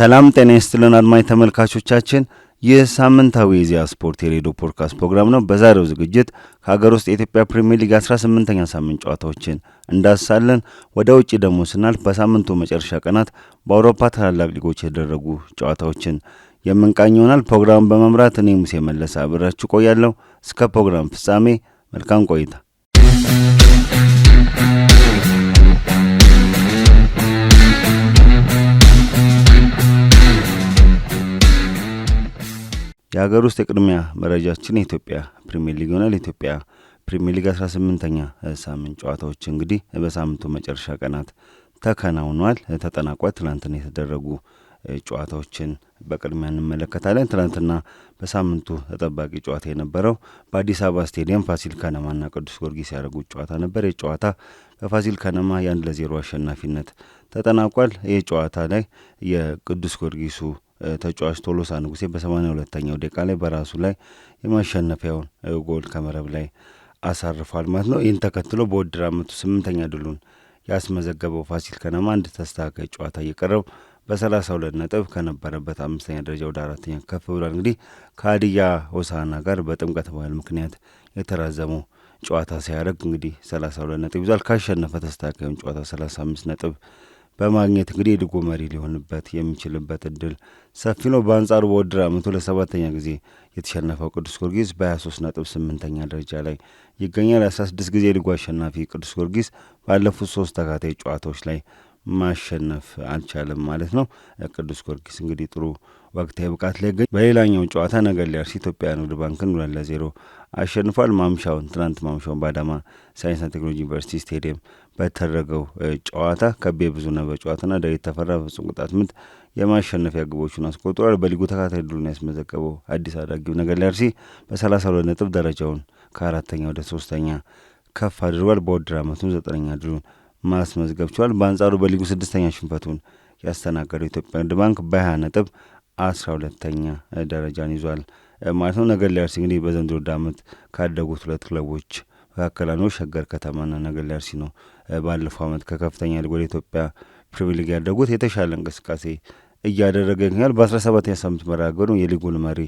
ሰላም ጤና ይስጥልን አድማጭ ተመልካቾቻችን፣ ይህ ሳምንታዊ የኢዜአ ስፖርት የሬዲዮ ፖድካስት ፕሮግራም ነው። በዛሬው ዝግጅት ከሀገር ውስጥ የኢትዮጵያ ፕሪሚየር ሊግ 18ኛ ሳምንት ጨዋታዎችን እንዳስሳለን። ወደ ውጭ ደግሞ ስናልፍ በሳምንቱ መጨረሻ ቀናት በአውሮፓ ታላላቅ ሊጎች የተደረጉ ጨዋታዎችን የምንቃኝ ይሆናል። ፕሮግራሙን በመምራት እኔ ሙሴ መለሰ አብራችሁ ቆያለሁ። እስከ ፕሮግራም ፍጻሜ መልካም ቆይታ። የሀገር ውስጥ የቅድሚያ መረጃችን የኢትዮጵያ ፕሪሚየር ሊግ ይሆናል። የኢትዮጵያ ፕሪሚየር ሊግ 18ኛ ሳምንት ጨዋታዎች እንግዲህ በሳምንቱ መጨረሻ ቀናት ተከናውኗል፣ ተጠናቋል። ትናንትና የተደረጉ ጨዋታዎችን በቅድሚያ እንመለከታለን። ትናንትና በሳምንቱ ተጠባቂ ጨዋታ የነበረው በአዲስ አበባ ስቴዲየም ፋሲል ከነማና ቅዱስ ጊዮርጊስ ያደረጉት ጨዋታ ነበር። ይህ ጨዋታ በፋሲል ከነማ የ1-0 አሸናፊነት ተጠናቋል። ይህ ጨዋታ ላይ የቅዱስ ጊዮርጊሱ ተጫዋች ቶሎሳ ንጉሴ በ82ኛው ደቂቃ ላይ በራሱ ላይ የማሸነፊያውን ጎል ከመረብ ላይ አሳርፏል ማለት ነው። ይህን ተከትሎ በውድድር ዓመቱ 8ኛ ድሉን ያስመዘገበው ፋሲል ከነማ አንድ ተስተካካይ ጨዋታ እየቀረው በ32 ነጥብ ከነበረበት 5ኛ ደረጃ ወደ 4ኛ ከፍ ብሏል። እንግዲህ ከሀዲያ ሆሳዕና ጋር በጥምቀት በዓል ምክንያት የተራዘመው ጨዋታ ሲያደርግ እንግዲህ 32 ነጥብ ይዟል። ካሸነፈ ተስተካካዩን ጨዋታ 35 ነጥብ በማግኘት እንግዲህ የሊጉ መሪ ሊሆንበት የሚችልበት እድል ሰፊ ነው። በአንጻሩ በውድድር ዓመቱ ለ7ኛ ጊዜ የተሸነፈው ቅዱስ ጊዮርጊስ በ23 ነጥብ 8ኛ ደረጃ ላይ ይገኛል። 16 ጊዜ የሊጉ አሸናፊ ቅዱስ ጊዮርጊስ ባለፉት 3 ተከታታይ ጨዋታዎች ላይ ማሸነፍ አልቻለም ማለት ነው። ቅዱስ ጊዮርጊስ እንግዲህ ጥሩ ወቅታዊ ብቃት ላይ ይገኛል። በሌላኛው ጨዋታ ነገሌ አርሲ ኢትዮጵያ ንግድ ባንክን 2-0 አሸንፏል። ትናንት ማምሻውን በአዳማ ሳይንስና ቴክኖሎጂ ዩኒቨርሲቲ ስቴዲየም በተደረገው ጨዋታ ከቤ ብዙነህ በጨዋታና ዳዊት ተፈራ በፍጹም ቅጣት ምት የማሸነፊያ ግቦቹን አስቆጥሯል። በሊጉ ተከታታይ ድሉን ያስመዘገበው አዲስ አዳጊው ነገሌ አርሲ በ32 ነጥብ ደረጃውን ከ4ኛ ወደ 3ኛ ከፍ አድርጓል። በውድድር ዓመቱ 9ኛ ድሉን ማስመዝገብ ችሏል። በአንጻሩ በሊጉ 6ኛ ሽንፈቱን ያስተናገደው ኢትዮጵያ ንግድ ባንክ በ20 ነጥብ 12ኛ ደረጃን ይዟል ማለት ነው። ነገሌ አርሲ እንግዲህ በዘንድሮ ዓመት ካደጉት 2 ክለቦች መካከል አንዱ ሸገር ከተማና ነገሌ አርሲ ነው። ባለፈው ዓመት ከከፍተኛ ሊግ ወደ ኢትዮጵያ ፕሪሚየር ሊግ ያደጉት የተሻለ እንቅስቃሴ እያደረገ ይገኛል። በ17ኛ ሳምንት መርሃ ግብሩ የሊጉን መሪ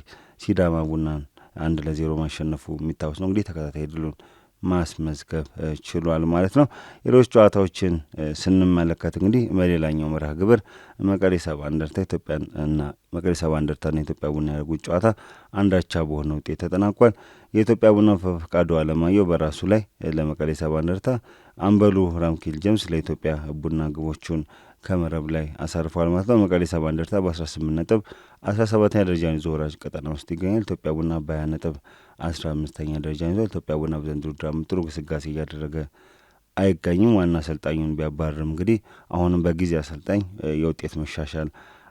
ሲዳማ ቡናን 1-0 ማሸነፉ የሚታወስ ነው። እንግዲህ ተከታታይ ድሉን ማስመዝገብ ችሏል ማለት ነው። ሌሎች ጨዋታዎችን ስንመለከት እንግዲህ በሌላኛው መርሃ ግብር መቀሌ ሰባ እንደርታና ኢትዮጵያ ቡና ያደረጉት ጨዋታ አንዳቻ በሆነ ውጤት ተጠናቋል። የኢትዮጵያ ቡና ፈቃዱ አለማየሁ በራሱ ላይ ለመቀሌ ሰባ እንደርታ፣ አምበሉ ራምኪል ጀምስ ለኢትዮጵያ ቡና ግቦቹን ከመረብ ላይ አሳርፏል ማለት ነው። መቀሌ ሰባ እንደርታ በ18 ነጥብ 17ኛ ደረጃን ይዞ ወራጅ ቀጠና ውስጥ ይገኛል። ኢትዮጵያ ቡና በ20 ነጥብ 15ኛ ደረጃን ይዟል። ኢትዮጵያ ቡና በዘንድሮ ድራም ጥሩ ግስጋሴ እያደረገ አይገኝም። ዋና አሰልጣኙን ቢያባርም እንግዲህ አሁንም በጊዜ አሰልጣኝ የውጤት መሻሻል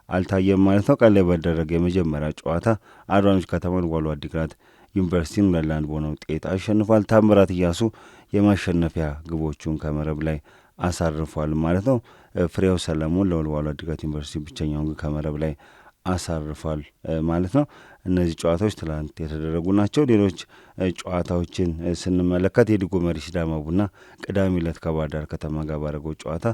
አልታየም ማለት ነው። ቀን ላይ በደረገ የመጀመሪያ ጨዋታ አርባ ምንጭ ከተማን ወልዋሎ ዓዲግራት ዩኒቨርሲቲን 2-1 በሆነ ውጤት አሸንፏል። ታምራት እያሱ የማሸነፊያ ግቦቹን ከመረብ ላይ አሳርፏል ማለት ነው። ፍሬው ሰለሞን ለወልዋሎ ዓዲግራት ዩኒቨርሲቲ ብቸኛውን ግን ከመረብ ላይ አሳርፏል ማለት ነው። እነዚህ ጨዋታዎች ትላንት የተደረጉ ናቸው። ሌሎች ጨዋታዎችን ስንመለከት የሊጉ መሪ ሲዳማ ቡና ቅዳሜ ዕለት ከባህር ዳር ከተማ ጋር ባደረገው ጨዋታ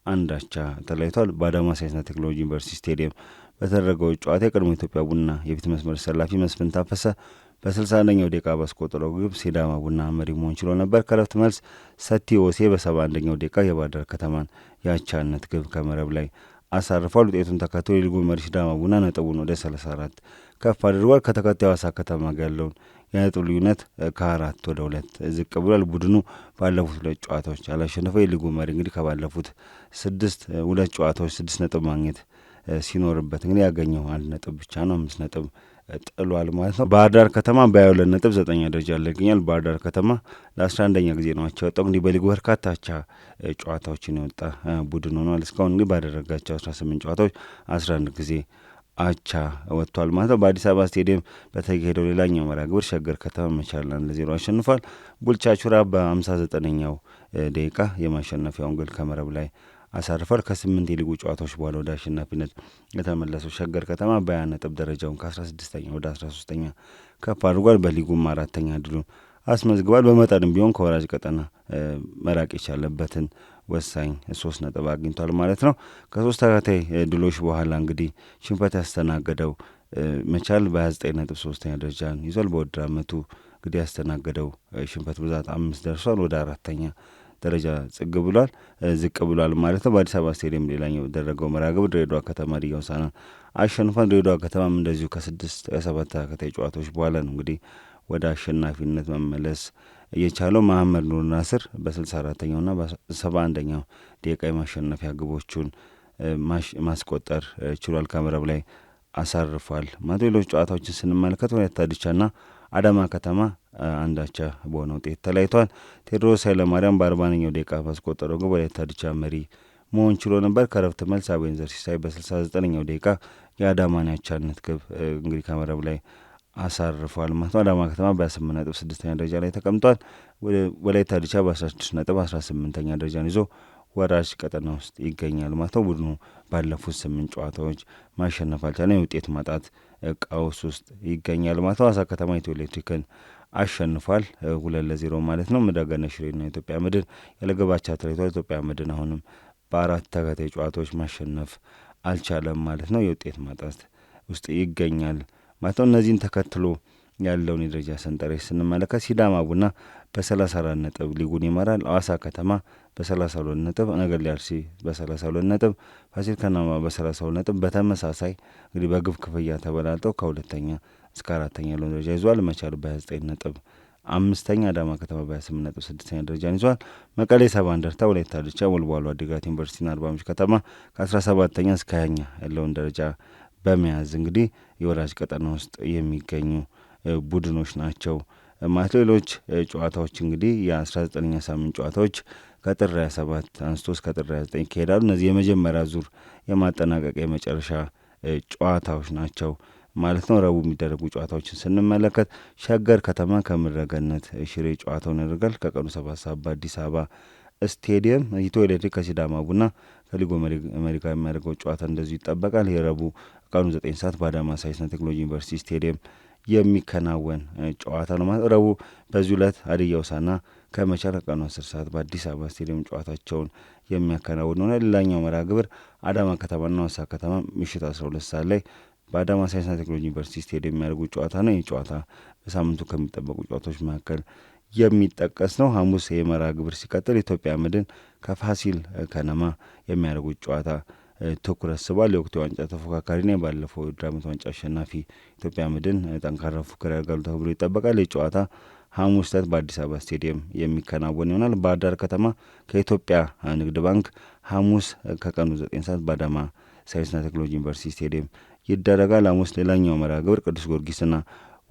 አንዳቻ ተለያይቷል። በአዳማ ሳይንስና ቴክኖሎጂ ዩኒቨርሲቲ ስቴዲየም በተደረገው ጨዋታ የቀድሞ ኢትዮጵያ ቡና የፊት መስመር ተሰላፊ መስፍን ታፈሰ በ61ኛው ደቂቃ ባስቆጠረው ግብ ሲዳማ ቡና መሪ መሆን ችሎ ነበር። ከረፍት መልስ ሰቲ ኦሴ በ71ኛው ደቂቃ የባህር ዳር ከተማን የአቻነት ግብ ከመረብ ላይ አሳርፏል። ውጤቱን ተከትሎ የሊጉ መሪ ሲዳማ ቡና ነጥቡን ወደ 34 ከፍ አድርጓል። ከተከታዩ ሐዋሳ ከተማ ጋር ያለውን የነጥብ ልዩነት ከ4 ወደ 2 ዝቅ ብሏል። ቡድኑ ባለፉት 2 ጨዋታዎች ያላሸነፈው የሊጉ መሪ እንግዲህ ከባለፉት 2 ጨዋታዎች 6 ነጥብ ማግኘት ሲኖርበት እንግዲህ ያገኘው 1 ነጥብ ብቻ ነው። 5 ነጥብ ጥሏል ማለት ነው። ባህር ዳር ከተማ በ22 ነጥብ 9ኛ ደረጃ ላይ ይገኛል። ባህር ዳር ከተማ ለ11ኛ ጊዜ ነው አቻ የወጣው። እንግዲህ በሊጉ በርካታ አቻ ጨዋታዎችን የወጣ ቡድን ሆኗል። እስካሁን እንግዲህ ባደረጋቸው 18 ጨዋታዎች 11 ጊዜ አቻ ወጥቷል ማለት ነው። በአዲስ አበባ ስቴዲየም በተካሄደው ሌላኛው መርሃ ግብር ሸገር ከተማ መቻልን 1-0 አሸንፏል። ቡልቻ ቹራ በ59ኛው ደቂቃ የማሸነፊያውን ጎል ከመረብ ላይ አሳርፏል። ከ8 የሊጉ ጨዋታዎች በኋላ ወደ አሸናፊነት የተመለሰው ሸገር ከተማ በ20 ነጥብ ደረጃውን ከ16ኛ ወደ 13ኛ ከፍ አድርጓል። በሊጉም 4ኛ ድሉን አስመዝግቧል። በመጠንም ቢሆን ከወራጅ ቀጠና መራቅ የቻለበትን ወሳኝ 3 ነጥብ አግኝቷል ማለት ነው። ከ3 ተከታታይ ድሎች በኋላ እንግዲህ ሽንፈት ያስተናገደው መቻል በ29 ነጥብ 3ኛ ደረጃን ይዟል። በውድድር ዓመቱ እንግዲህ ያስተናገደው ሽንፈት ብዛት 5 ደርሷል። ወደ 4ኛ ደረጃ ዝቅ ብሏል ማለት ነው። በአዲስ አበባ ስቴዲየም ሌላኛው በደረገው መርሃ ግብር ድሬዳዋ ከተማ ሀዲያ ሆሳዕናን አሸንፏል። ድሬዳዋ ከተማም እንደዚሁ ከ7 ተከታታይ ጨዋታዎች በኋላ ነው እንግዲህ ወደ አሸናፊነት መመለስ የቻለው። መሐመድ ኑር ናስር በ64ኛውና በ71ኛው ደቂቃ የማሸነፊያ ግቦቹን ማስቆጠር ችሏል። ከመረብ ላይ አሳርፏል ማለት። ሌሎች ጨዋታዎችን ስንመለከት ወላይታ ዲቻና አዳማ ከተማ አንዳቻ በሆነ ውጤት ተለያይተዋል። ቴዎድሮስ ኃይለማርያም በ40ኛው ደቂቃ ባስቆጠረው ግብ ወላይታ ዲቻ መሪ መሆን ችሎ ነበር። ከረፍት መልስ አቤንዘር ሲሳይ በ69ኛው ደቂቃ የአዳማን ያቻነት ግብ እንግዲህ ከመረብ ላይ አሳርፏል ማለት ነው። አዳማ ከተማ በ8 ነጥብ 6ኛ ደረጃ ላይ ተቀምጧል። ወላይታ ዲቻ በ16 ነጥብ 18ኛ ደረጃን ይዞ ወራጅ ቀጠና ውስጥ ይገኛል ማለት ነው። ቡድኑ ባለፉት 8 ጨዋታዎች ማሸነፍ አልቻለም። የውጤት ማጣት ቀውስ ውስጥ ይገኛል ማለት ነው። ሐዋሳ ከተማ ኢትዮ ኤሌክትሪክን አሸንፏል 2-0 ማለት ነው። ምዳጋና ሽሬና ኢትዮጵያ መድን ያለገባቻ ተለይቷል። ኢትዮጵያ መድን አሁንም በ4 ተከታታይ ጨዋታዎች ማሸነፍ አልቻለም ማለት ነው። የውጤት ማጣት ውስጥ ይገኛል ማለት ነው። እነዚህን ተከትሎ ያለውን የደረጃ ሰንጠረዥ ስንመለከት ሲዳማ ቡና በ34 ነጥብ ሊጉን ይመራል። ሐዋሳ ከተማ በ32 ነጥብ፣ ነገሌ አርሲ በ32 ነጥብ፣ ፋሲል ከነማ በ32 ነጥብ በተመሳሳይ እንግዲህ በግብ ክፍያ ተበላልጠው ከሁለተኛ እስከ 4ኛ ያለውን ደረጃ ይዟል። መቻል በ29 ነጥብ 5ኛ፣ አዳማ ከተማ በ28 ነጥብ 6ኛ ደረጃን ይዟል። መቀሌ ሰባ እንደርታ፣ ወላይታ ዲቻ፣ ወልዋሎ ዓዲግራት ዩኒቨርሲቲና አርባ ምንጭ ከተማ ከ17ኛ እስከ 20ኛ ያለውን ደረጃ በመያዝ እንግዲህ የወራጅ ቀጠና ውስጥ የሚገኙ ቡድኖች ናቸው ማለት። ሌሎች ጨዋታዎች እንግዲህ የ19ኛ ሳምንት ጨዋታዎች ከጥር 27 አንስቶ እስከ ጥር 29 ይካሄዳሉ። እነዚህ የመጀመሪያ ዙር የማጠናቀቂያ የመጨረሻ ጨዋታዎች ናቸው ማለት ነው። ረቡዕ የሚደረጉ ጨዋታዎችን ስንመለከት ሸገር ከተማ ከምድረገነት ሽሬ ጨዋታውን ያደርጋል ከቀኑ 7 ሰዓት በአዲስ አበባ ስቴዲየም። ኢትዮ ኤሌክትሪክ ከሲዳማ ቡና ከሊጉ መሪ ጋር የሚያደርገው ጨዋታ እንደዚሁ ይጠበቃል። የረቡዕ ቀኑ 9 ሰዓት በአዳማ ሳይንስና ቴክኖሎጂ ዩኒቨርሲቲ ስቴዲየም የሚከናወን ጨዋታ ነው ማለት። ረቡዕ በዚህ ዕለት ሀዲያ ሆሳዕና ከመቻል ከቀኑ 10 ሰዓት በአዲስ አበባ ስቴዲየም ጨዋታቸውን የሚያከናውን ሆነ። ሌላኛው መርሃ ግብር አዳማ ከተማና ሐዋሳ ከተማ ምሽት 12 ሰዓት ላይ በአዳማ ሳይንስና ቴክኖሎጂ ዩኒቨርሲቲ ስቴዲየም የሚያደርጉ ጨዋታ ነው። ይህ ጨዋታ በሳምንቱ ከሚጠበቁ ጨዋታዎች መካከል የሚጠቀስ ነው። ሐሙስ የመርሃ ግብር ሲቀጥል ኢትዮጵያ መድን ከፋሲል ከነማ የሚያደርጉት ጨዋታ ትኩረት ስቧል። የወቅቱ የዋንጫ ተፎካካሪና ባለፈው የውድድር ዓመት ዋንጫ አሸናፊ ኢትዮጵያ መድን ጠንካራ ፉክክር ያደርጋሉ ተብሎ ይጠበቃል። ይህ ጨዋታ ሐሙስ ዕለት በአዲስ አበባ ስቴዲየም የሚከናወን ይሆናል። ባህር ዳር ከተማ ከኢትዮጵያ ንግድ ባንክ ሐሙስ ከቀኑ 9 ሰዓት በአዳማ ሳይንስና ቴክኖሎጂ ዩኒቨርሲቲ ስቴዲየም ይደረጋል። ሐሙስ ሌላኛው መርሃ ግብር ቅዱስ ጊዮርጊስና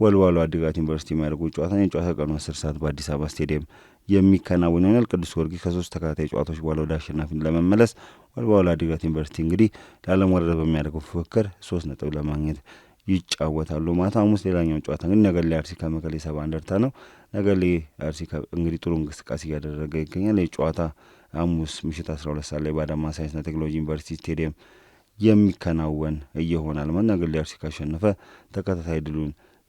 ወልዋሎ ዓዲግራት ዩኒቨርሲቲ የሚያደርጉ ጨዋታ የጨዋታ ቀኑ 10 ሰዓት በአዲስ አበባ ስቴዲየም የሚከናወን ይሆናል። ቅዱስ ጊዮርጊስ ከ3 ተከታታይ ጨዋታዎች በኋላ ወደ አሸናፊነት ለመመለስ፣ ወልዋሎ ዓዲግራት ዩኒቨርሲቲ እንግዲህ ለአለመውረድ በሚያደርገው ፉክክር 3 ነጥብ ለማግኘት ይጫወታሉ ማለት። ሐሙስ ሌላኛውን ጨዋታ እንግዲህ ነገሌ አርሲ ከመቀሌ ሰባ እንደርታ ነው። ነገሌ አርሲ እንግዲህ ጥሩ እንቅስቃሴ እያደረገ ይገኛል። ይህ ጨዋታ ሐሙስ ምሽት 12 ሰዓት ላይ በአዳማ ሳይንስና ቴክኖሎጂ ዩኒቨርሲቲ ስቴዲየም የሚከናወን እየሆናል ማለት። ነገሌ አርሲ ካሸነፈ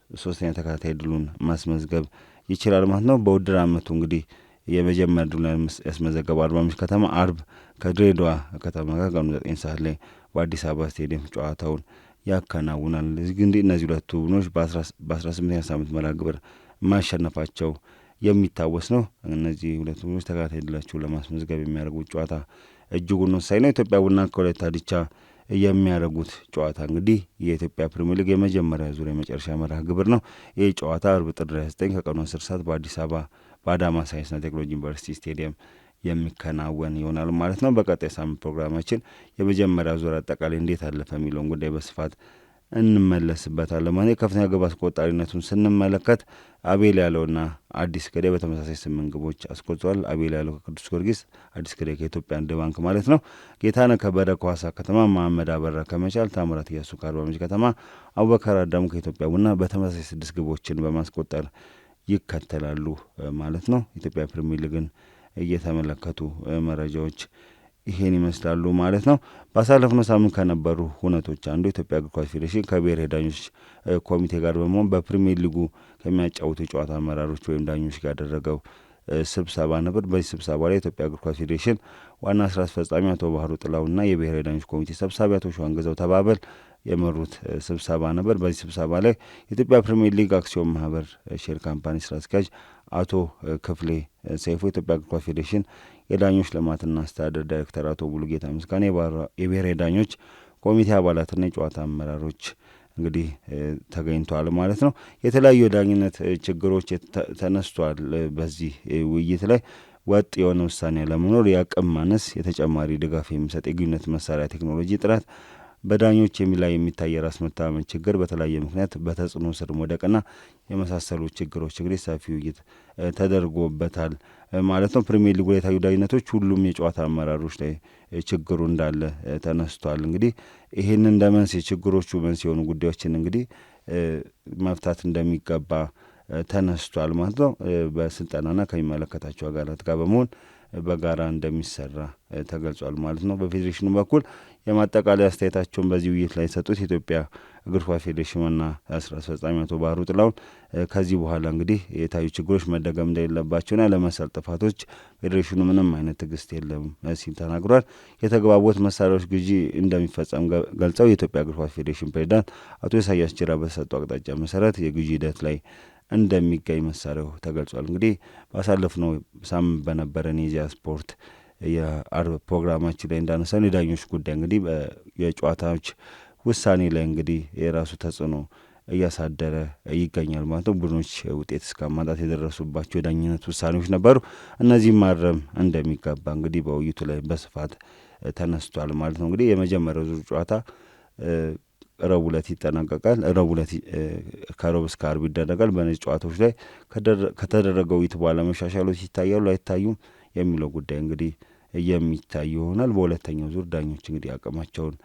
ሶስተኛ ተከታታይ ድሉን ማስመዝገብ ይችላል ማለት ነው። በውድድር ዓመቱ እንግዲህ የመጀመሪያ ድሉን ያስመዘገበው አርባ ምንጭ ከተማ አርብ ከድሬዳዋ ከተማ ጋር ቀኑ 9 ሰዓት ላይ በአዲስ አበባ ስቴዲየም ጨዋታውን ያከናውናል። እንግዲህ እነዚህ ሁለቱ ቡድኖች በ18ኛ ሳምንት መርሃ ግብር ማሸነፋቸው የሚታወስ ነው። እነዚህ ሁለቱ ቡድኖች ተከታታይ ድላቸውን ለማስመዝገብ የሚያደርጉት ጨዋታ እጅጉን ወሳኝ ነው። ኢትዮጵያ ቡና ከወላይታ ዲቻ የሚያደርጉት ጨዋታ እንግዲህ የኢትዮጵያ ፕሪሚየር ሊግ የመጀመሪያ ዙር የመጨረሻ መርሃ ግብር ነው። ይህ ጨዋታ አርብ ጥር 29 ከቀኑ 10 ሰዓት በአዲስ አበባ በአዳማ ሳይንስና ቴክኖሎጂ ዩኒቨርሲቲ ስቴዲየም የሚከናወን ይሆናል ማለት ነው። በቀጣይ ሳምንት ፕሮግራማችን የመጀመሪያ ዙር አጠቃላይ እንዴት አለፈ የሚለውን ጉዳይ በስፋት እንመለስበታለን ማለት። የከፍተኛ ግብ አስቆጣሪነቱን ስንመለከት አቤል ያለውና አዲስ ገዳይ በተመሳሳይ 8 ግቦች አስቆጥሯል። አቤል ያለው ከቅዱስ ጊዮርጊስ፣ አዲስ ገዳይ ከኢትዮጵያ ንግድ ባንክ ማለት ነው። ጌታነህ ከበደ ከሐዋሳ ከተማ፣ መሐመድ አበራ ከመቻል፣ ታምራት እያሱ ከአርባ ምንጭ ከተማ፣ አቡበከር አዳሙ ከኢትዮጵያ ቡና በተመሳሳይ 6 ግቦችን በማስቆጠር ይከተላሉ ማለት ነው። ኢትዮጵያ ፕሪሚየር ሊግን እየተመለከቱ መረጃዎች ይሄን ይመስላሉ ማለት ነው። ባሳለፍነው ሳምንት ከነበሩ ሁነቶች አንዱ የኢትዮጵያ እግር ኳስ ፌዴሬሽን ከብሔራዊ ዳኞች ኮሚቴ ጋር በመሆን በፕሪሚየር ሊጉ ከሚያጫውቱ የጨዋታ አመራሮች ወይም ዳኞች ጋር ያደረገው ስብሰባ ነበር። በዚህ ስብሰባ ላይ የኢትዮጵያ እግር ኳስ ፌዴሬሽን ዋና ስራ አስፈጻሚ አቶ ባህሩ ጥላውና የብሔራዊ ዳኞች ኮሚቴ ሰብሳቢ አቶ ሸዋንግዛው ተባበል የመሩት ስብሰባ ነበር። በዚህ ስብሰባ ላይ የኢትዮጵያ ፕሪሚየር ሊግ አክሲዮን ማህበር ሼር ካምፓኒ ስራ አስኪያጅ አቶ ክፍሌ ሰይፉ፣ የኢትዮጵያ እግር ኳስ ፌዴሬሽን የዳኞች ልማትና አስተዳደር ዳይሬክተር አቶ ሙሉጌታ ምስጋና፣ የብሔራዊ ዳኞች ኮሚቴ አባላትና የጨዋታ አመራሮች እንግዲህ ተገኝተዋል ማለት ነው። የተለያዩ የዳኝነት ችግሮች ተነስቷል። በዚህ ውይይት ላይ ወጥ የሆነ ውሳኔ ለመኖር የአቅም ማነስ፣ የተጨማሪ ድጋፍ የሚሰጥ የግንኙነት መሳሪያ ቴክኖሎጂ ጥራት፣ በዳኞች ላይ የሚታይ የራስ መተማመን ችግር፣ በተለያየ ምክንያት በተጽዕኖ ስር መውደቅና የመሳሰሉ ችግሮች እንግዲህ ሰፊ ውይይት ተደርጎበታል ማለት ነው። ፕሪሚየር ሊጉ የታዩ ዳኝነቶች ሁሉም የጨዋታ አመራሮች ላይ ችግሩ እንዳለ ተነስቷል። እንግዲህ ይህን እንደ መንስኤ ችግሮቹ መንስኤ የሆኑ ጉዳዮችን እንግዲህ መፍታት እንደሚገባ ተነስቷል ማለት ነው። በስልጠናና ከሚመለከታቸው አካላት ጋር በመሆን በጋራ እንደሚሰራ ተገልጿል ማለት ነው። በፌዴሬሽኑ በኩል የማጠቃለያ አስተያየታቸውን በዚህ ውይይት ላይ የሰጡት የኢትዮጵያ እግር ኳስ ፌዴሬሽን ዋና ስራ አስፈጻሚ አቶ ባህሩ ጥላውን ከዚህ በኋላ እንግዲህ የታዩ ችግሮች መደገም እንደሌለባቸውና ለመሰል ጥፋቶች ፌዴሬሽኑ ምንም አይነት ትዕግስት የለም ሲል ተናግሯል። የተግባቦት መሳሪያዎች ግዢ እንደሚፈጸም ገልጸው የኢትዮጵያ እግር ኳስ ፌዴሬሽን ፕሬዚዳንት አቶ ኢሳያስ ጅራ በተሰጡ አቅጣጫ መሰረት የግዢ ሂደት ላይ እንደሚገኝ መሳሪያው ተገልጿል። እንግዲህ ባሳለፍነው ሳምንት በነበረን የኢዜአ ስፖርት የአርብ ፕሮግራማችን ላይ እንዳነሳን የዳኞች ጉዳይ እንግዲህ የጨዋታዎች ውሳኔ ላይ እንግዲህ የራሱ ተጽዕኖ እያሳደረ ይገኛል ማለት ነው። ቡድኖች ውጤት እስከ ማጣት የደረሱባቸው የዳኝነት ውሳኔዎች ነበሩ። እነዚህም ማረም እንደሚገባ እንግዲህ በውይይቱ ላይ በስፋት ተነስቷል ማለት ነው። እንግዲህ የመጀመሪያው ዙር ጨዋታ ረቡዕ ዕለት ይጠናቀቃል። ረቡዕ ዕለት ከሮብ እስከ አርብ ይደረጋል። በእነዚህ ጨዋታዎች ላይ ከተደረገው ውይይት በኋላ መሻሻሎች ይታያሉ አይታዩም የሚለው ጉዳይ እንግዲህ የሚታይ ይሆናል። በሁለተኛው ዙር ዳኞች እንግዲህ አቅማቸውን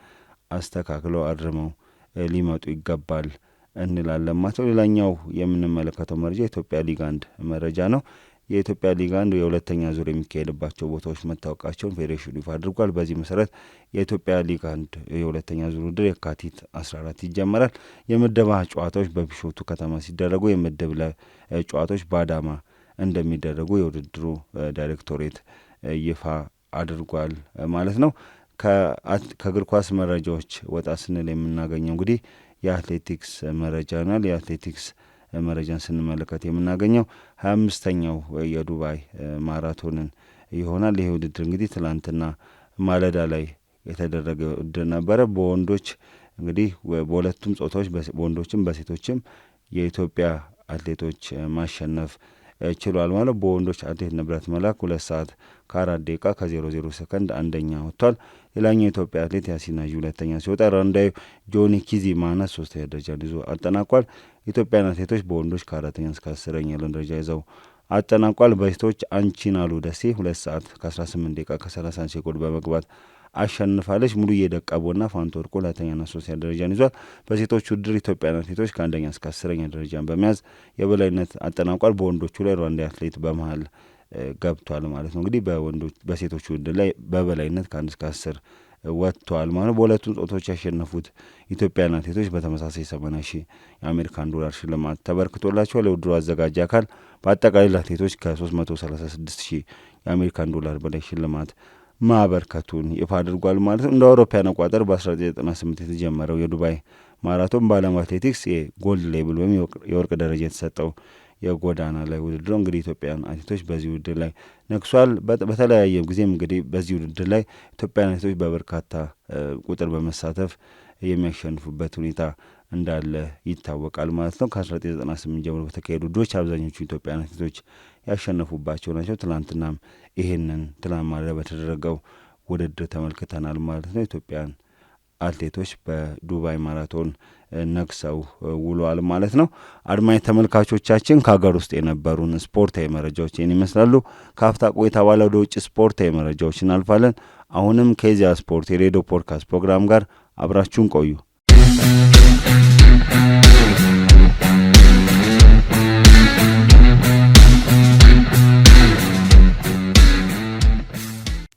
አስተካክለው አርመው ሊመጡ ይገባል እንላለን ማለት ነው። ሌላኛው የምንመለከተው መረጃ የኢትዮጵያ ሊግ 1 መረጃ ነው። የኢትዮጵያ ሊግ 1 የሁለተኛ ዙር የሚካሄድባቸው ቦታዎች መታወቃቸውን ፌዴሬሽኑ ይፋ አድርጓል። በዚህ መሰረት የኢትዮጵያ ሊግ 1 የሁለተኛ ዙር ውድድር የካቲት 14 ይጀመራል። የምደባ ጨዋታዎች በቢሾፍቱ ከተማ ሲደረጉ የምድብ ለ ጨዋታዎች በአዳማ እንደሚደረጉ የውድድሩ ዳይሬክቶሬት ይፋ አድርጓል ማለት ነው። ከእግር ኳስ መረጃዎች ወጣ ስንል የምናገኘው እንግዲህ የአትሌቲክስ መረጃ ናል። የአትሌቲክስ መረጃን ስንመለከት የምናገኘው 25ኛው የዱባይ ማራቶንን ይሆናል። ይህ ውድድር እንግዲህ ትላንትና ማለዳ ላይ የተደረገ ውድድር ነበረ። በወንዶች እንግዲህ በሁለቱም ጾታዎች በወንዶችም በሴቶችም የኢትዮጵያ አትሌቶች ማሸነፍ ችሏል ማለት። በወንዶች አትሌት ንብረት መላክ 2 ሰዓት ከ4 ደቂቃ ከ00 ሰከንድ አንደኛ ወጥቷል። ሌላኛው የኢትዮጵያ አትሌት ያሲን ሀጂ ሁለተኛ ሲወጣ፣ ራንዳዩ ጆኒ ኪዚማና 3ኛ ደረጃን ይዞ አጠናቋል። ኢትዮጵያን አትሌቶች በወንዶች ከ4ኛ እስከ 10ኛ ያለውን ደረጃ ይዘው አጠናቋል። በሴቶች አንቺናሉ ደሴ 2 ሰዓት ከ18 ደቂቃ ከ30 ሴኮንድ በመግባት አሸንፋለች። ሙሉዬ ደቀቦና ፋንቶ ወርቆ ሁለተኛና 3ኛ ደረጃን ይዟል። በሴቶች ውድድር ኢትዮጵያን አትሌቶች ከ1ኛ እስከ 10ኛ ደረጃን በመያዝ የበላይነት አጠናቋል። በወንዶቹ ላይ ሩዋንዳ አትሌት በመሀል ገብቷል ማለት ነው። እንግዲህ በሴቶች ውድድር ላይ በበላይነት ከ1 እስከ 10 ወጥተዋል ማለት ነው። በሁለቱም ጾታዎች ያሸነፉት ኢትዮጵያን አትሌቶች በተመሳሳይ 80 ሺህ የአሜሪካን ዶላር ሽልማት ተበርክቶላቸዋል። የውድድሩ አዘጋጅ አካል በአጠቃላይ ለአትሌቶች ከ336 ሺህ የአሜሪካን ዶላር በላይ ሽልማት ማበርከቱን ይፋ አድርጓል ማለት ነው። እንደ አውሮፓውያን አቆጣጠር በ1998 የተጀመረው የዱባይ ማራቶን በዓለም አትሌቲክስ የጎልድ ሌብል ወይም የወርቅ ደረጃ የተሰጠው የጎዳና ላይ ውድድር ነው። እንግዲህ ኢትዮጵያን አትሌቶች በዚህ ውድድር ላይ ነግሷል። በተለያየ ጊዜም እንግዲህ በዚህ ውድድር ላይ ኢትዮጵያን አትሌቶች በበርካታ ቁጥር በመሳተፍ የሚያሸንፉበት ሁኔታ እንዳለ ይታወቃል ማለት ነው። ከ1998 ጀምሮ በተካሄዱ ውድድሮች አብዛኞቹ ኢትዮጵያን አትሌቶች ያሸነፉባቸው ናቸው። ትላንትናም ይሄንን ትላንት ማለዳ በተደረገው ውድድር ተመልክተናል ማለት ነው። ኢትዮጵያን አትሌቶች በዱባይ ማራቶን ነግሰው ውለዋል ማለት ነው። አድማጭ ተመልካቾቻችን ከሀገር ውስጥ የነበሩን ስፖርታዊ መረጃዎች ይህን ይመስላሉ። ከአፍታ ቆይታ በኋላ ወደ ውጭ ስፖርታዊ መረጃዎች እናልፋለን። አሁንም ከኢዜአ ስፖርት የሬዲዮ ፖድካስት ፕሮግራም ጋር አብራችሁን ቆዩ።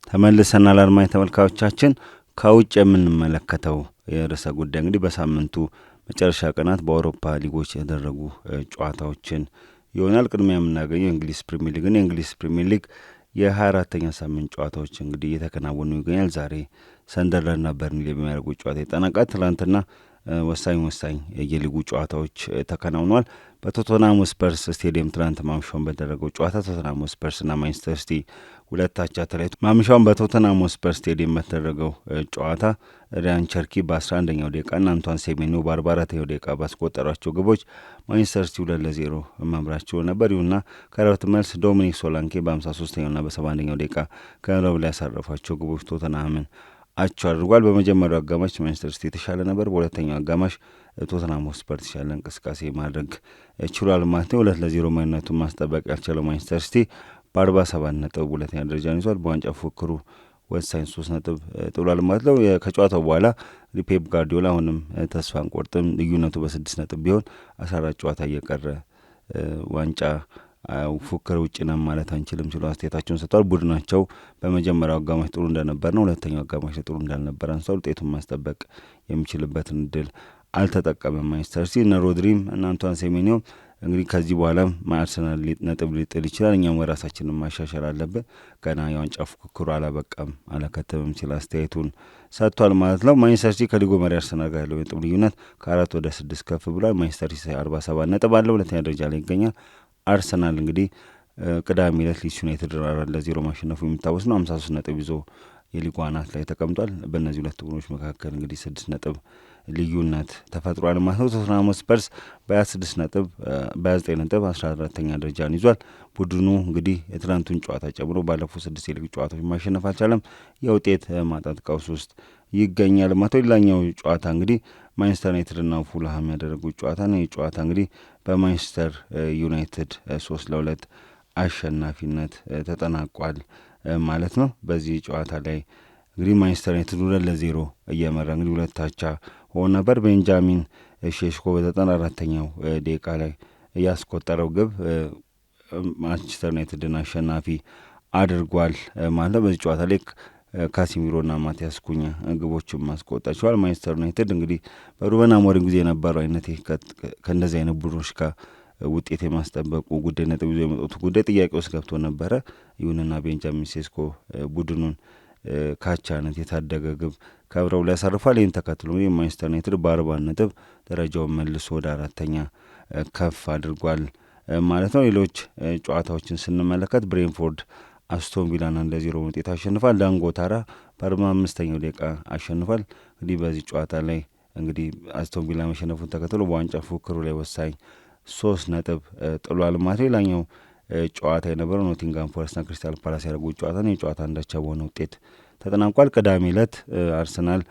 ተመልሰናል። አድማጭ ተመልካቾቻችን ከውጭ የምንመለከተው የርዕሰ ጉዳይ እንግዲህ በሳምንቱ መጨረሻ ቀናት በአውሮፓ ሊጎች የተደረጉ ጨዋታዎችን ይሆናል። ቅድሚያ የምናገኘው የእንግሊዝ ፕሪሚየር ሊግ ነው። የእንግሊዝ ፕሪሚየር ሊግ የ24ኛ ሳምንት ጨዋታዎች እንግዲህ እየተከናወኑ ይገኛል። ዛሬ ሰንደርላንድና በርንሊ በሚያደርጉት ጨዋታ ይጠናቃል። ትናንትና ወሳኝ የሊጉ ጨዋታዎች ተከናውኗል። በቶተንሃም ስፐርስ ስቴዲየም ትናንት ማምሻውን በደረገው ጨዋታ ቶተንሃም ስፐርስና ማንቸስተር ሲቲ ሁለታቻ ተለያይቶ ማምሻውን በቶተንሃም ስፐርስ ስቴዲየም በተደረገው ጨዋታ ሪያን ቸርኪ በ11ኛው ደቂቃና አንቷን ሴሜኞ በ44ኛው ደቂቃ ባስቆጠሯቸው ግቦች ማንቸስተር ሲቲ 2-0 መምራቸው ነበር። ይሁንና ከረፍት መልስ ዶሚኒክ ሶላንኬ በ53ኛውና በ71ኛው ደቂቃ ከረብ ላይ ያሳረፏቸው ግቦች ቶተንሃምን አቻ አድርጓል። በመጀመሪያው አጋማሽ ማንቸስተር ሲቲ የተሻለ ነበር። በሁለተኛው አጋማሽ ቶተንሃም ሆትስፐር የተሻለ እንቅስቃሴ ማድረግ ችሏል ማለት ነው። 2-0 መሪነቱን ማስጠበቅ ያልቻለው ማንቸስተር ሲቲ በ47 ነጥብ ሁለተኛ ደረጃን ይዟል። በዋንጫ ፉክክሩ ወሳኝ 3 ነጥብ ጥሏል ማለት ነው። ከጨዋታው በኋላ ፔፕ ጋርዲዮላ አሁንም ተስፋ አንቆርጥም፣ ልዩነቱ በ6 ነጥብ ቢሆን 14 ጨዋታ እየቀረ ዋንጫ ፉክክር ውጭ ነን ማለት አንችልም ሲሉ አስተያየታቸውን ሰጥተዋል። ቡድናቸው በመጀመሪያው አጋማሽ ጥሩ እንደነበር ነው፣ ሁለተኛው አጋማሽ ጥሩ እንዳልነበር አንስተዋል። ውጤቱን ማስጠበቅ የሚችልበትን እድል አልተጠቀመም ማንቸስተር ሲቲ። እነ ሮድሪም እና አንቷን ሴሜኒዮ እንግዲህ ከዚህ በኋላ አርሰናል ነጥብ ሊጥል ይችላል፣ እኛም ራሳችንን ማሻሻል አለብን፣ ገና የዋንጫ ፉክክሩ አላበቃም አላከተምም ሲል አስተያየቱን ሰጥቷል ማለት ነው። ማንቸስተር ሲቲ ከሊጉ መሪ አርሰናል ጋር ያለው የነጥብ ልዩነት ከ4 ወደ 6 ከፍ ብሏል። ማንቸስተር ሲቲ 47 ነጥብ አለው፣ ሁለተኛ ደረጃ ላይ ይገኛል። አርሰናል እንግዲህ ቅዳሜ ዕለት ሊድስ ዩናይትድ 4-0 ማሸነፉ የሚታወስ ነው። 53 ነጥብ ይዞ የሊጉ አናት ላይ ተቀምጧል። በእነዚህ ሁለት ቡድኖች መካከል እንግዲህ 6 ነጥብ ልዩነት ተፈጥሯል ማለት ነው። ቶተንሃም ስፐርስ በ26 ነጥብ በ29 ነጥብ 14ኛ ደረጃን ይዟል። ቡድኑ እንግዲህ የትናንቱን ጨዋታ ጨምሮ ባለፉት 6 የሊግ ጨዋታዎች ማሸነፍ አልቻለም። የውጤት ማጣት ቀውስ ውስጥ ይገኛል ማለት ነው። ሌላኛው ጨዋታ እንግዲህ ማንቸስተር ዩናይትድና ፉልሃም ያደረጉት ጨዋታ ነው። ይህ ጨዋታ እንግዲህ በማንቸስተር ዩናይትድ 3-2 አሸናፊነት ተጠናቋል ማለት ነው። በዚህ ጨዋታ ላይ እንግዲህ ማንቸስተር ዩናይትድ 2-0 እየመራ እንግዲህ ሁለት አቻ ሆኖ ነበር። ቤንጃሚን ሼሽኮ በ94ኛው ደቂቃ ላይ ያስቆጠረው ግብ ማንቸስተር ዩናይትድን አሸናፊ አድርጓል ማለት ነው። በዚህ ጨዋታ ላይ ካሲሚሮና ማቲያስ ኩኛ ግቦችን ማስቆጠር ችሏል። ማንቸስተር ዩናይትድ እንግዲህ በሩበን አሞሪም ጊዜ የነበረው አይነት ከእንደዚህ አይነት ቡድኖች ጋር ውጤት የማስጠበቁ ጉዳይ ነጥብ ይዞ የመጡት ጉዳይ ጥያቄ ውስጥ ገብቶ ነበረ። ይሁንና ቤንጃሚን ሴስኮ ቡድኑን ካቻነት የታደገ ግብ ከብረው ላይ ያሳርፋል። ይህን ተከትሎ ማንቸስተር ዩናይትድ በ40 ነጥብ ደረጃውን መልሶ ወደ 4ኛ ከፍ አድርጓል ማለት ነው። ሌሎች ጨዋታዎችን ስንመለከት ብሬንፎርድ አስቶን ቪላን 1-0 ውጤት አሸንፏል። ዳንጎታራ በ45ኛው ደቂቃ አሸንፏል። እንግዲህ በዚህ ጨዋታ ላይ እንግዲህ አስቶን ቪላ መሸነፉን ተከትሎ በዋንጫ ፉክክሩ ላይ ወሳኝ 3 ነጥብ ጥሏል ማለት። ሌላኛው ጨዋታ የነበረው ኖቲንጋም ፎረስትና ክሪስታል ፓላስ ያደረጉት ጨዋታ ነው። የጨዋታ አንዳቻ በሆነ ውጤት ተጠናቋል። ቅዳሜ ዕለት አርሰናል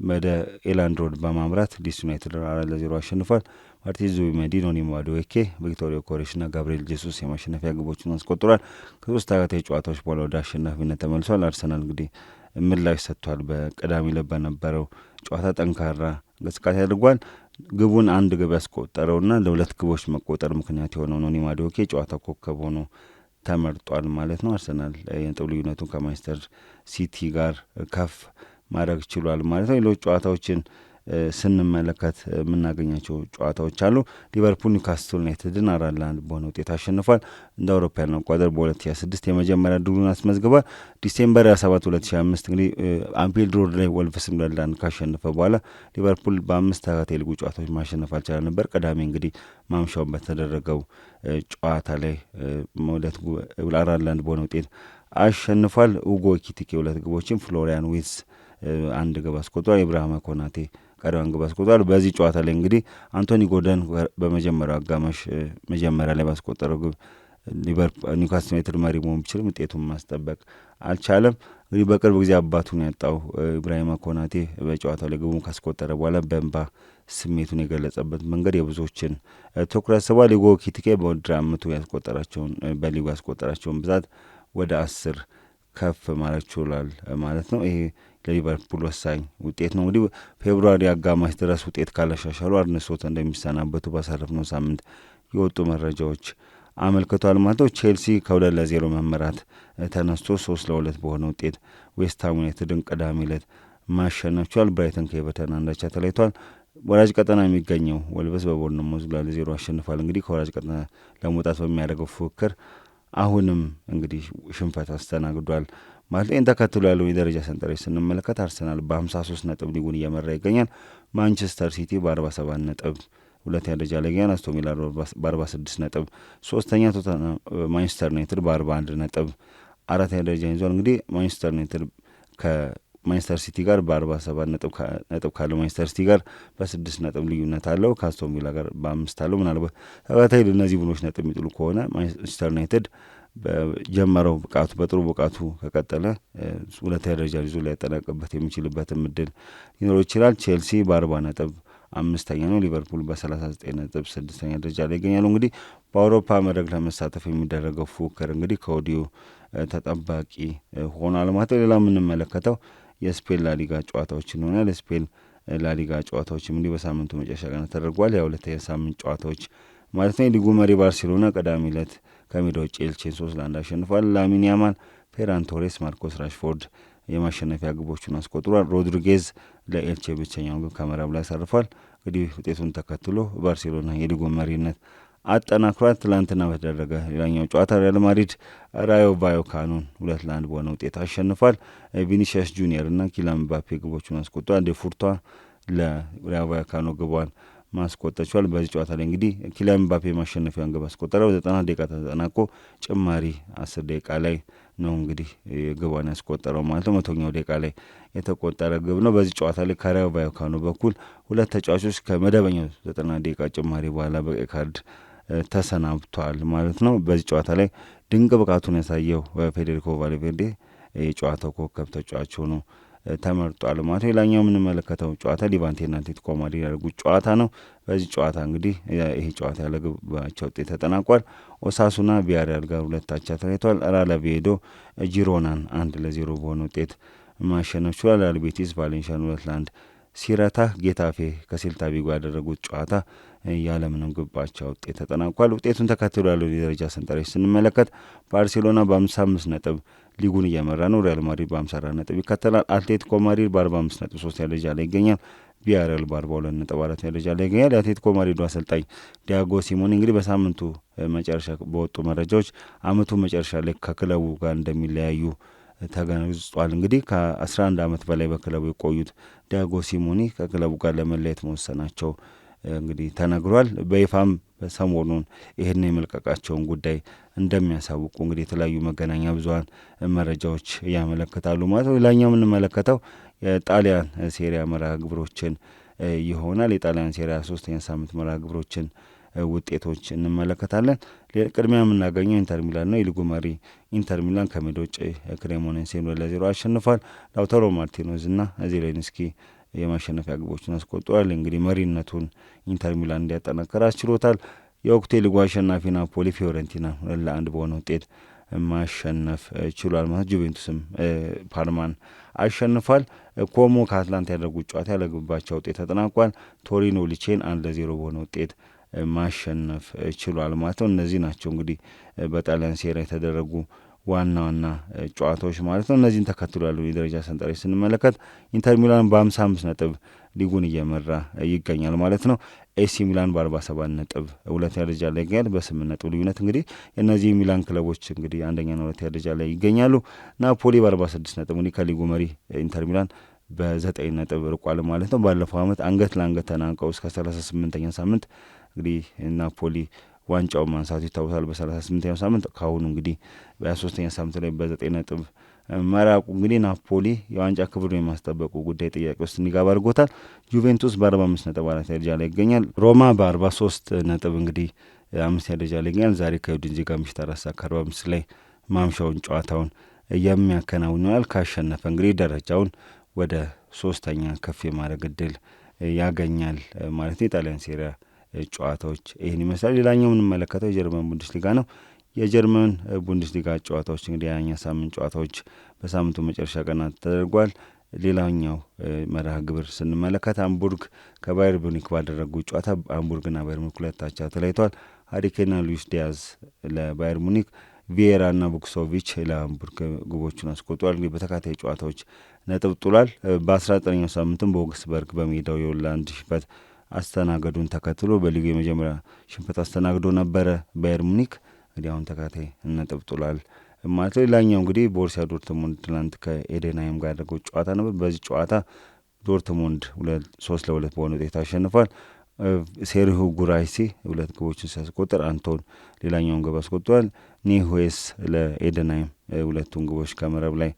ወደ ኤላንድ ሮድ በማምራት ሊድስ ዩናይትድ 4-0 አሸንፏል። ማርቲን ዙቢሜንዲ፣ ኖኒ ማዱዌኬ፣ ቪክቶሪዮ ኮሬሽና ጋብሪኤል ጄሱስ የማሸነፊያ ግቦችን አስቆጥሯል። ከ3 ተከታታይ ጨዋታዎች በኋላ ወደ አሸናፊነት ተመልሷል። አርሰናል እንግዲህ ምላሽ ሰጥቷል። በቅዳሜ ዕለት በነበረው ጨዋታ ጠንካራ እንቅስቃሴ አድርጓል። ግቡን አንድ ግብ ያስቆጠረውና ለ2 ግቦች መቆጠር ምክንያት የሆነው ኖኒ ማዱዌኬ ጨዋታ ኮከብ ሆኖ ተመርጧል ማለት ነው። አርሰናል የነጥብ ልዩነቱን ከማንቸስተር ሲቲ ጋር ከፍ ማድረግ ችሏል ማለት ነው። ሌሎች ጨዋታዎችን ስንመለከት የምናገኛቸው ጨዋታዎች አሉ። ሊቨርፑል ኒውካስትል ዩናይትድን 4-1 በሆነ ውጤት አሸንፏል። እንደ አውሮፓውያን አቆጣጠር በ2026 የመጀመሪያ ድሉን አስመዝግቧል። ዲሴምበር 27 2025 እንግዲህ አንፊልድ ሮድ ላይ ወልቭስን 2-1 ካሸነፈ በኋላ ሊቨርፑል በ5 ተከታታይ ሊጉ ጨዋታዎች ማሸነፍ አልቻለ ነበር። ቅዳሜ እንግዲህ ማምሻውን በተደረገው ጨዋታ ላይ 4-1 በሆነ ውጤት አሸንፏል። ኡጎ ኤኪቲኬ 2 ግቦችን፣ ፍሎሪያን ዊትስ 1 ግብ አስቆጥሯል። ኢብራሂማ ኮናቴ ቀሪዋን ግብ አስቆጥሯል። በዚህ ጨዋታ ላይ እንግዲህ አንቶኒ ጎርደን በመጀመሪያው አጋማሽ መጀመሪያ ላይ ባስቆጠረው ግብ ኒውካስትል ዩናይትድ መሪ መሆን ቢችልም ውጤቱን ማስጠበቅ አልቻለም። እንግዲህ በቅርብ ጊዜ አባቱን ያጣው ኢብራሂማ ኮናቴ በጨዋታው ላይ ግቡን ካስቆጠረ በኋላ በእንባ ስሜቱን የገለጸበት መንገድ የብዙዎችን ትኩረት ስቧል። ኡጎ ኤኪቲኬ በውድድር ዓመቱ በሊጉ ያስቆጠራቸውን ብዛት ወደ 10 ከፍ ማለት ችሏል ማለት ነው። ይሄ ለሊቨርፑል ወሳኝ ውጤት ነው። እንግዲህ ፌብሩዋሪ አጋማሽ ድረስ ውጤት ካላሻሻሉ አርነ ስሎት እንደሚሰናበቱ ባሳለፍነው ሳምንት የወጡ መረጃዎች አመልክቷል ማለት ነው። ቼልሲ ከ2-0 መመራት ተነስቶ 3-2 በሆነ ውጤት ዌስትሃም ዩናይትድን ቅዳሜ ዕለት ማሸነፍ ችሏል። ብራይተን ከኤቨርተን 1-1 ተለያይቷል። ወራጅ ቀጠና የሚገኘው ወልቭስ በቦርንሞዝ 2-0 አሸንፏል። እንግዲህ ከወራጅ ቀጠና ለመውጣት በሚያደርገው ፉክክር አሁንም እንግዲህ ሽንፈት አስተናግዷል ማለት ነው። ተከትሎ ያለውን የደረጃ ሰንጠረዥ ስንመለከት አርሰናል በ53 ነጥብ ሊጉን እየመራ ይገኛል። ማንቸስተር ሲቲ በ47 ነጥብ ሁለተኛ ደረጃ ላይ ይገኛል። አስቶን ቪላ በ46 ነጥብ ሶስተኛ፣ ማንቸስተር ዩናይትድ በ41 ነጥብ አራተኛ ደረጃ ይዟል። እንግዲህ ማንቸስተር ዩናይትድ ከማንቸስተር ሲቲ ጋር በ47 ነጥብ ካለው ማንቸስተር ሲቲ ጋር በ6 ነጥብ ልዩነት አለው። ከአስቶን ቪላ ጋር በ5 አለው። ምናልባት ተከታታይ እነዚህ ቡድኖች ነጥብ የሚጥሉ ከሆነ ማንቸስተር ዩናይትድ በጀመረው ብቃቱ በጥሩ ብቃቱ ከቀጠለ ሁለተኛ ደረጃ ይዞ ሊያጠናቅበት የሚችልበትም እድል ሊኖረው ይችላል። ቼልሲ በ40 ነጥብ አምስተኛ ነው። ሊቨርፑል በ39 ነጥብ ስድስተኛ ደረጃ ላይ ይገኛሉ። እንግዲህ በአውሮፓ መድረክ ለመሳተፍ የሚደረገው ፉክክር እንግዲህ ከወዲሁ ተጠባቂ ሆኗል ማለት ነው። ሌላ የምንመለከተው የስፔን ላሊጋ ጨዋታዎችን ይሆናል። የስፔን ላሊጋ ጨዋታዎችም እንዲህ በሳምንቱ መጨረሻ ቀን ተደርጓል። የሁለተኛ ሳምንት ጨዋታዎች ማለት ነው። የሊጉ መሪ ባርሴሎና ቀዳሚ ዕለት ከሜዳ ውጭ ኤልቼን 3-1 አሸንፏል። ላሚን ያማል፣ ፌራን ቶሬስ፣ ማርኮስ ራሽፎርድ የማሸነፊያ ግቦቹን አስቆጥሯል። ሮድሪጌዝ ለኤልቼ ብቸኛውን ግብ ከመረብ ላይ አሳርፏል። እንግዲህ ውጤቱን ተከትሎ ባርሴሎና የሊጉን መሪነት አጠናክሯል። ትላንትና በተደረገ ሌላኛው ጨዋታ ሪያል ማድሪድ ራዮ ቫዮካኖን 2-1 በሆነ ውጤት አሸንፏል። ቪኒሲየስ ጁኒየር እና ኪሊያን ምባፔ ግቦቹን አስቆጥሯል። እንደ ፉርቷ ለራዮ ቫዮካኖ ግቧን ማስቆጠር ችሏል። በዚህ ጨዋታ ላይ እንግዲህ ኪሊያን ምባፔ ማሸነፊያን ግብ አስቆጠረው 90 ደቂቃ ተጠናቆ ጭማሪ 10 ደቂቃ ላይ ነው እንግዲህ ግቧን ያስቆጠረው ማለት ነው። 100ኛው ደቂቃ ላይ የተቆጠረ ግብ ነው። በዚህ ጨዋታ ላይ ከራዮ ቫዮካኖ በኩል ሁለት ተጫዋቾች ከመደበኛው 90 ደቂቃ ጭማሪ በኋላ በቀይ ካርድ ተሰናብቷል ማለት ነው። በዚህ ጨዋታ ላይ ድንቅ ብቃቱን ያሳየው ፌዴሪኮ ቫልቬርዴ የጨዋታው ኮከብ ተጫዋች ሆኖ ተመርጧል ማለት ነው። ሌላኛው የምንመለከተው ጨዋታ ሊቫንቴና አትሌቲኮ ማድሪድ ያደረጉት ጨዋታ ነው። በዚህ ጨዋታ እንግዲህ ይሄ ጨዋታ ያለ ግባቸው ውጤት ተጠናቋል። ኦሳሱና ቪያሪያል ጋር 2-2 ተለያይተዋል። ሪያል ቤቲስ ጂሮናን 1-0 በሆነ ውጤት ማሸነፍ ችሏል። ሪያል ቤቲስ ቫሌንሺያን 2-1 ሲረታ፣ ጌታፌ ከሴልታ ቪጎ ያደረጉት ጨዋታ ያለምንም ግባቸው ውጤት ተጠናቋል። ውጤቱን ተከትሎ ያለው የደረጃ ሰንጠረዥ ስንመለከት ባርሴሎና በ55 ነጥብ ሊጉን እየመራ ነው። ሪያል ማድሪድ በ54 ነጥብ ይከተላል። አትሌቲኮ ማድሪድ በ45 ነጥብ 3 ደረጃ ላይ ይገኛል። ቪያሪያል በ42 ነጥብ 4 ደረጃ ላይ ይገኛል። የአትሌቲኮ ማድሪዱ አሰልጣኝ ዲያጎ ሲሞኔ እንግዲህ በሳምንቱ መጨረሻ በወጡ መረጃዎች አመቱ መጨረሻ ላይ ከክለቡ ጋር እንደሚለያዩ ተገልጿል። እንግዲህ ከ11 ዓመት በላይ በክለቡ የቆዩት ዲያጎ ሲሞኔ ከክለቡ ጋር ለመለየት መወሰናቸው እንግዲህ ተነግሯል። በይፋም ሰሞኑን ይህን የመልቀቃቸውን ጉዳይ እንደሚያሳውቁ እንግዲህ የተለያዩ መገናኛ ብዙኃን መረጃዎች ያመለክታሉ ማለት ነው። ሌላኛው የምንመለከተው የጣሊያን ሴሪያ መርሃ ግብሮችን ይሆናል። የጣሊያን ሴሪያ 3ኛ ሳምንት መርሃ ግብሮችን ውጤቶች እንመለከታለን። ቅድሚያ የምናገኘው ኢንተር ሚላን ነው። የሊጉ መሪ ኢንተር ሚላን ከሜዳ ውጭ ክሬሞኔሴን 2-0 አሸንፏል። ላውታሮ ማርቲኖዝ እና ዜሌንስኪ የማሸነፊያ ግቦችን አስቆጥሯል። እንግዲህ መሪነቱን ኢንተር ሚላን እንዲያጠናክር አስችሎታል። የወቅቱ የሊጉ አሸናፊ ናፖሊ ፊዮረንቲና 2-1 በሆነ ውጤት ማሸነፍ ችሏል ማለት። ጁቬንቱስም ፓርማን አሸንፏል። ኮሞ ከአትላንታ ያደረጉት ጨዋታ ያለግባቸው ውጤት ተጠናቋል። ቶሪኖ ሊቼን 1-0 በሆነ ውጤት ማሸነፍ ችሏል ማለት ነው። እነዚህ ናቸው እንግዲህ በጣሊያን ሴሪያ የተደረጉ ዋና ዋና ጨዋታዎች ማለት ነው። እነዚህን ተከትሎ ያሉ የደረጃ ሰንጠረዥ ስንመለከት ኢንተር ሚላን በ55 ነጥብ ሊጉን እየመራ ይገኛል ማለት ነው። ኤሲ ሚላን በ47 ነጥብ ሁለተኛ ደረጃ ላይ ይገኛል በ8 ነጥብ ልዩነት። እንግዲህ የእነዚህ ሚላን ክለቦች እንግዲህ አንደኛና ሁለተኛ ደረጃ ላይ ይገኛሉ። ናፖሊ በ46 ነጥብ እንግዲህ ከሊጉ መሪ ኢንተር ሚላን በ9 ነጥብ ርቋል ማለት ነው። ባለፈው ዓመት አንገት ለአንገት ተናንቀው እስከ 38ኛ ሳምንት እንግዲህ ናፖሊ ዋንጫውን ማንሳቱ ይታወሳል። በ38ኛው ሳምንት ከአሁኑ እንግዲህ በ23ኛ ሳምንት ላይ በ9 ነጥብ መራቁ እንግዲህ ናፖሊ የዋንጫ ክብሩን የማስጠበቁ ጉዳይ ጥያቄ ውስጥ እንዲገባ አድርጎታል። ጁቬንቱስ በ45 ነጥብ 4 ደረጃ ላይ ይገኛል። ሮማ በ43 ነጥብ እንግዲህ 5 ደረጃ ላይ ይገኛል። ዛሬ ከዩዲንዜ ጋር ምሽት 4:45 ላይ ማምሻውን ጨዋታውን የሚያከናውነዋል። ካሸነፈ እንግዲህ ደረጃውን ወደ 3ኛ ከፍ የማድረግ እድል ያገኛል ማለት ነው። የጣሊያን ሴሪያ ጨዋታዎች ይህን ይመስላል። ሌላኛው የምንመለከተው የጀርመን ቡንደስሊጋ ነው። የጀርመን ቡንደስሊጋ ጨዋታዎች እንግዲህ 20ኛ ሳምንት ጨዋታዎች በሳምንቱ መጨረሻ ቀናት ተደርጓል። ሌላኛው መርሃ ግብር ስንመለከት ሃምቡርግ ከባየር ሙኒክ ባደረጉት ጨዋታ ሃምቡርግና ባየር ሙኒክ 2-2 ተለያይተዋል። ሃሪኬንና ሉዊስ ዲያዝ ለባየር ሙኒክ፣ ቪዬራና ቡክሶቪች ለሃምቡርግ ግቦቹን አስቆጥሯል። እንግዲህ በተካታይ ጨዋታዎች ነጥብ ጥሏል። በ19ኛው ሳምንትም በኦግስበርግ በሜዳው የሆላንድ ሽንፈት አስተናገዱን ተከትሎ በሊጉ የመጀመሪያ ሽንፈት አስተናግዶ ነበረ ባየር ሙኒክ። እንግዲህ አሁን ተከታታይ ነጥብ ጥሏል ማለት ነው። ሌላኛው እንግዲህ ቦሩሲያ ዶርትሙንድ ትናንት ከኤደንሃይም ጋር ያደረገው ጨዋታ ነበር። በዚህ ጨዋታ ዶርትሙንድ 3-2 በሆነ ውጤት አሸንፏል። ሴሪሁ ጉራይሲ 2 ግቦችን ሲያስቆጥር አንቶን ሌላኛውን ግብ አስቆጥሯል። ኒሁዌስ ለኤደንሃይም 2ቱን ግቦች ከመረብ ላይ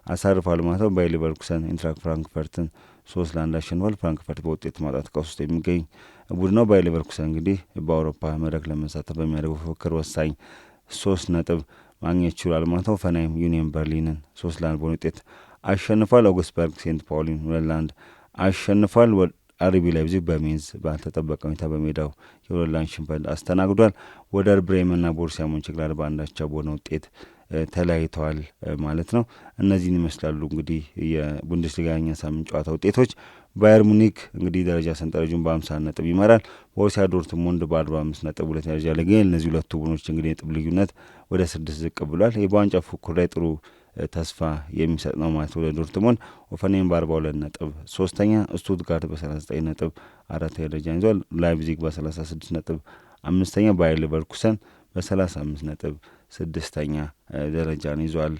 አሳርፏል ማለት ነው። ባየር ሌቨርኩሰን ኢንትራክት ፍራንክፈርትን 3-1 አሸንፏል። ፍራንክፈርት በውጤት ማጣት ቀውስ ውስጥ የሚገኝ ቡድን ነው። ባየር ሌቨርኩሰን እንግዲህ በአውሮፓ መድረክ ለመሳተፍ በሚያደርገው ፉክክር ወሳኝ 3 ነጥብ ማግኘት ችሏል ማለት ነው። ሆፈንሃይም ዩኒየን በርሊንን 3-1 በሆነ ውጤት አሸንፏል። አውግስበርግ ሴንት ፓውሊን 2-1 አሸንፏል። አርቢ ላይፕዚግ በሜንዝ ባልተጠበቀ ሁኔታ በሜዳው የ2-1 ሽንፈት አስተናግዷል። ወደር ብሬመንና ቦሩሲያ ሞንቸንግላድባች በአንዳቻ በሆነ ውጤት ተለያይተዋል ማለት ነው። እነዚህን ይመስላሉ እንግዲህ የቡንደስሊጋ ሳምንት ጨዋታ ውጤቶች። ባየር ሙኒክ እንግዲህ ደረጃ ሰንጠረዡን በ50 ነጥብ ይመራል። ቦሩሲያ ዶርትሙንድ በ45 ነጥብ ሁለተኛ ደረጃ ላይ ይገኛል። እነዚህ ሁለቱ ቡድኖች እንግዲህ የነጥብ ልዩነት ወደ 6 ዝቅ ብሏል። በዋንጫ ፉክክሩ ላይ ጥሩ ተስፋ የሚሰጥ ነው ማለት ነው ለዶርትሙንድ። ሆፈንሃይም በ42 ነጥብ ሶስተኛ፣ ስቱትጋርት በ39 ነጥብ አራተኛ ደረጃን ይዟል። ላይፕዚግ በ36 ነጥብ አምስተኛ፣ ባየር ሌቨርኩሰን በ35 ነጥብ ስድስተኛ ደረጃን ይዟል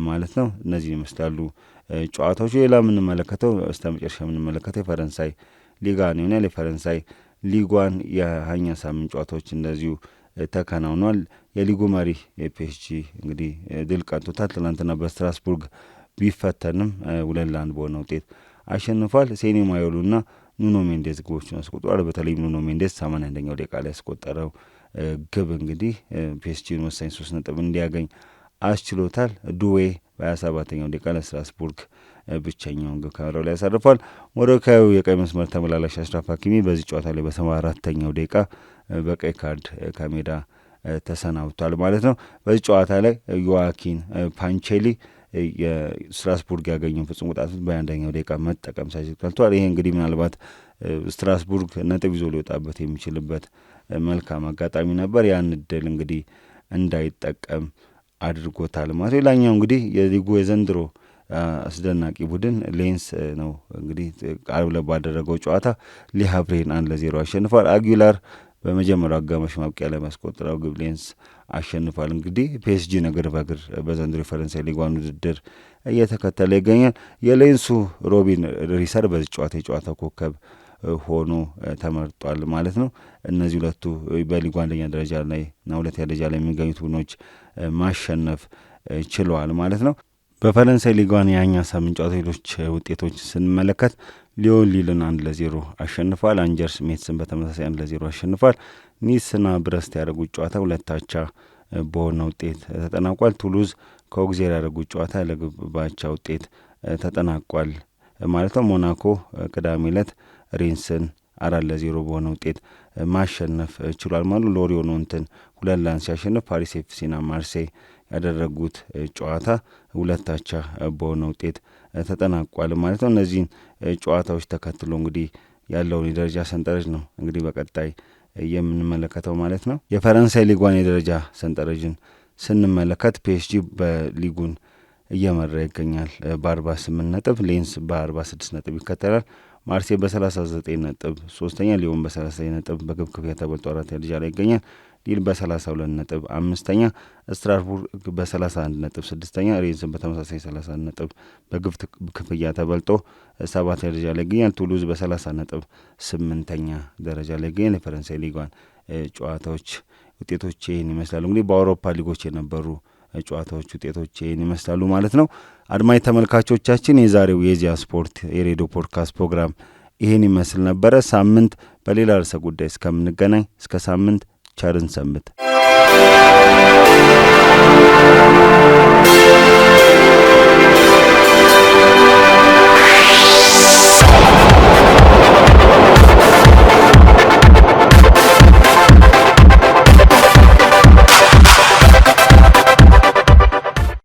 ማለት ነው። እነዚህ ይመስላሉ ጨዋታዎቹ። ሌላ የምንመለከተው እስከ መጨረሻ የምንመለከተው የፈረንሳይ ሊጋን ይሆናል። የፈረንሳይ ሊጓን የ20ኛ ሳምንት ጨዋታዎች እንደዚሁ ተከናውኗል። የሊጉ መሪ የፒኤስጂ እንግዲህ ድል ቀንቶታል። ትናንትና በስትራስቡርግ ቢፈተንም 2-1 በሆነ ውጤት አሸንፏል። ሴኒ ማዮሉና ኑኖ ሜንዴዝ ግቦቹን አስቆጥሯል። በተለይም ኑኖ ሜንዴዝ 81ኛው ደቂቃ ላይ ያስቆጠረው ግብ እንግዲህ ፒኤስጂን ወሳኝ 3 ነጥብ እንዲያገኝ አስችሎታል። ዱዌ በ27ኛው ደቂቃ ለስትራስቡርግ ብቸኛውን ግብ ከመረብ ላይ ያሳርፏል። ሞሮካዊ የቀይ መስመር ተመላላሽ አሽራፍ ሀኪሚ በዚህ ጨዋታ ላይ በ74ኛው ደቂቃ በቀይ ካርድ ከሜዳ ተሰናብቷል ማለት ነው። በዚህ ጨዋታ ላይ ዮዋኪን ፓንቼሊ የስትራስቡርግ ያገኘውን ፍጹም ቅጣት በ21ኛው ደቂቃ መጠቀም ሳይችል ቀርቷል። ይሄ እንግዲህ ምናልባት ስትራስቡርግ ነጥብ ይዞ ሊወጣበት የሚችልበት መልካም አጋጣሚ ነበር። ያን እድል እንግዲህ እንዳይጠቀም አድርጎታል ማለት ነው። ሌላኛው እንግዲህ የሊጉ የዘንድሮ አስደናቂ ቡድን ሌንስ ነው። እንግዲህ ዓርብ ዕለት ባደረገው ጨዋታ ሊሃቭሬን 1-0 አሸንፏል። አጊላር በመጀመሪያው አጋማሽ ማብቂያ ላይ ማስቆጠረው ግብ ሌንስ አሸንፏል። እንግዲህ ፒኤስጂ እግር በእግር በዘንድሮ የፈረንሳይ ሊግ ዋን ውድድር እየተከተለ ይገኛል። የሌንሱ ሮቢን ሪሰር በዚህ ጨዋታ የጨዋታ ኮከብ ሆኖ ተመርጧል ማለት ነው። እነዚህ ሁለቱ በሊጉ አንደኛ ደረጃ ላይ እና ሁለተኛ ደረጃ ላይ የሚገኙት ቡድኖች ማሸነፍ ችለዋል ማለት ነው። በፈረንሳይ ሊጓን የ20ኛ ሳምንት ጨዋታ ሌሎች ውጤቶች ስንመለከት ሊዮን ሊልን 1-0 አሸንፏል። አንጀርስ ሜትስን በተመሳሳይ 1-0 አሸንፏል። ኒስና ብረስት ያደረጉት ጨዋታ 2-2 በሆነ ውጤት ተጠናቋል። ቱሉዝ ከኦግዜር ያደረጉት ጨዋታ ለግብ ባቻ ውጤት ተጠናቋል ማለት ነው። ሞናኮ ቅዳሜ ዕለት ሬንስን 4-0 በሆነ ውጤት ማሸነፍ ችሏል ማለት ሎሪዮን እንትን 2-1 ሲያሸንፍ ፓሪስ ኤፍሲና ማርሴይ ያደረጉት ጨዋታ 2-2 በሆነ ውጤት ተጠናቋል ማለት ነው። እነዚህን ጨዋታዎች ተከትሎ እንግዲህ ያለውን የደረጃ ሰንጠረዥ ነው እንግዲህ በቀጣይ የምንመለከተው ማለት ነው። የፈረንሳይ ሊጓን የደረጃ ሰንጠረዥን ስንመለከት ፒኤስጂ በሊጉን እየመራ ይገኛል በ48 ነጥብ። ሌንስ በ46 ነጥብ ይከተላል። ማርሴይ በ39 ነጥብ ሶስተኛ፣ ሊዮን በ39 ነጥብ በግብ ክፍያ ተበልጦ አራተኛ ደረጃ ላይ ይገኛል። ሊል በ32 ነጥብ አምስተኛ፣ ስትራስቡርግ በ31 ነጥብ ስድስተኛ፣ ሬንስን በተመሳሳይ 31 ነጥብ በግብ ክፍያ ተበልጦ ሰባተኛ ደረጃ ላይ ይገኛል። ቱሉዝ በ30 ነጥብ ስምንተኛ ደረጃ ላይ ይገኛል። የፈረንሳይ ሊጓን ጨዋታዎች ውጤቶች ይህን ይመስላሉ። እንግዲህ በአውሮፓ ሊጎች የነበሩ ጨዋታዎች ውጤቶች ይህን ይመስላሉ ማለት ነው። አድማጭ ተመልካቾቻችን የዛሬው የኢዜአ ስፖርት የሬዲዮ ፖድካስት ፕሮግራም ይህን ይመስል ነበረ። ሳምንት በሌላ ርዕሰ ጉዳይ እስከምንገናኝ እስከ ሳምንት ቸርን ሰንብት።